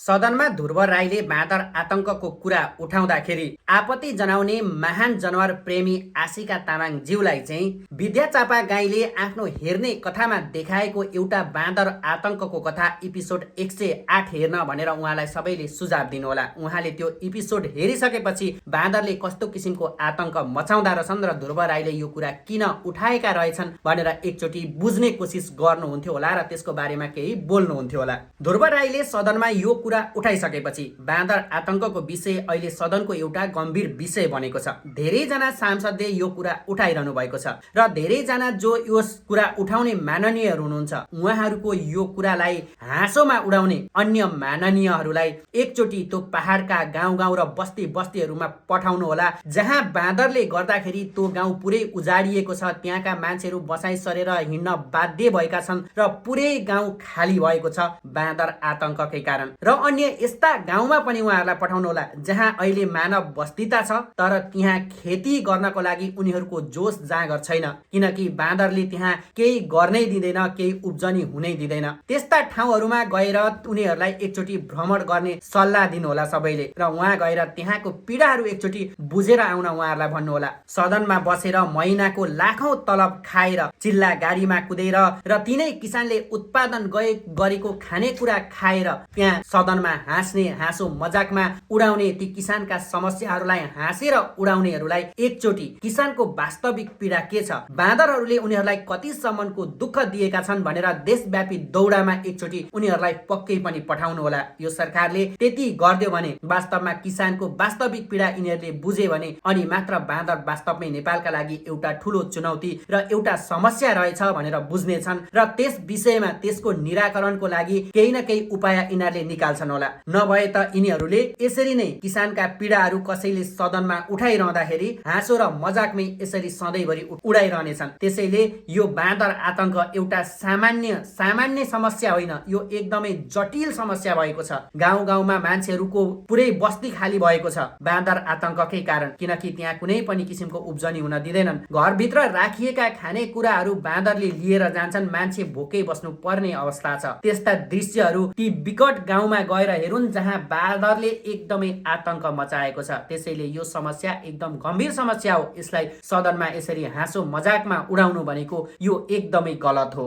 सदनमा ध्रुव राईले बाँदर आतंकको कुरा उठाउँदाखेरि आपत्ति जनाउने महान जनावर प्रेमी आशिका तामाङ ज्यूलाई चाहिँ विद्या चापा गाईले आफ्नो हेर्ने कथामा देखाएको एउटा बाँदर आतंकको कथा एपिसोड 108 हेर्न भनेर उहाँलाई सबैले सुझाव दिनुहोला। उहाँले त्यो एपिसोड हेरिसकेपछि बाँदरले कस्तो किसिमको आतंक मचाउँदा रहेछन् र ध्रुव राईले यो कुरा किन उठाएका रहेछन् भनेर एकचोटि बुझ्ने कोसिस गर्नुहुन्थ्यो होला र त्यसको बारेमा केही बोल्नुहुन्थ्यो होला। ध्रुव राईले सदनमा यो कुरा उठाइसकेपछि बाँदर आतंकको विषय अहिले सदनको एउटा गम्भीर विषय बनेको छ। धेरैजना सांसदले यो कुरा उठाइरहनु भएको छ र धेरैजना जो यस कुरा उठाउने माननीयहरू हुनुहुन्छ उहाँहरूको यो कुरालाई हाँसोमा उडाउने अन्य माननीयहरूलाई एकचोटि त्यो पहाडका गाउँ र बस्ती बस्तीहरूमा पठाउनु होला जहाँ बाँदरले गर्दाखेरि त्यो गाउँ पुरै उजाडिएको छ, त्यहाँका मान्छेहरू बसाइ सरेर हिँड्न बाध्य भएका छन् र पुरै गाउँ खाली भएको छ बाँदर आतंककै कारण। र अन्य यस्ता गाउँमा पनि उहाँहरूलाई पठाउनु होला जहाँ अहिले मानव बस्तीता छ तर त्यहाँ खेती गर्नको लागि उनीहरूको जोस जाँगर छैन, किनकि बाँदरले त्यहाँ केही गर्नै दिँदैन, केही उब्जनी हुनै दिँदैन। त्यस्ता ठाउँहरूमा गएर उनीहरूलाई एकचोटि भ्रमण गर्ने सल्लाह दिनुहोला सबैले र उहाँ गएर त्यहाँको पीडाहरू एकचोटि बुझेर आउन उहाँहरूलाई भन्नुहोला। सदनमा बसेर महिनाको लाखौं तलब खाएर चिल्ला गाडीमा कुदेर र तिनै किसानले उत्पादन गरेको खानेकुरा खाएर त्यहाँ सदनमा हाँस्ने, हाँसो मजाकमा उडाउने, ती किसानका समस्याहरूलाई हाँसेर उडाउनेहरूलाई एकचोटि किसानको वास्तविक पीडा के छ, बाँदरहरूले उनीहरूलाई कतिसम्मको दुःख दिएका छन् भनेर देशव्यापी दौडामा एकचोटि उनीहरूलाई पक्कै पनि पठाउनु होला। यो सरकारले त्यति गर्दियो भने वास्तवमा किसानको वास्तविक पीडा यिनीहरूले बुझे भने अनि मात्र बाँदर वास्तवमै नेपालका लागि एउटा ठुलो चुनौती र एउटा समस्या रहेछ भनेर बुझ्नेछन् र त्यस विषयमा त्यसको निराकरणको लागि केही न केही उपाय यिनीहरूले निकाल्छन् होला। नभए त यिनीहरूले यसरी नै किसानका पीडाहरू कसैले सदनमा उठाइरहँदाखेरि हाँसो र मजाकमै यसरी सधैँभरि उडाइरहनेछन्। त्यसैले यो बाँदर आतंक एउटा सामान्य समस्या होइन, यो एकदमै जटिल समस्या भएको छ। गाउँ गाउँमा मान्छेहरूको पुरै बस्ती खाली भएको छ बाँदर आतंककै कारण, किनकि त्यहाँ कुनै पनि किसिमको उब्जनी हुन दिँदैनन्। घरभित्र राखिएका खानेकुराहरू बाँदरले लिएर जान्छन्, मान्छे भोकै बस्नु पर्ने अवस्था छ। त्यस्ता दृश्यहरू ती विकट गाउँमा गएर हेरुन् जहाँ बाँदरले एकदमै आतंक मचाएको छ। त्यसैले यो समस्या एकदम गम्भीर समस्या हो। यसलाई सदनमा यसरी हाँसो मजाकमा उडाउनु भनेको यो एकदमै गलत हो।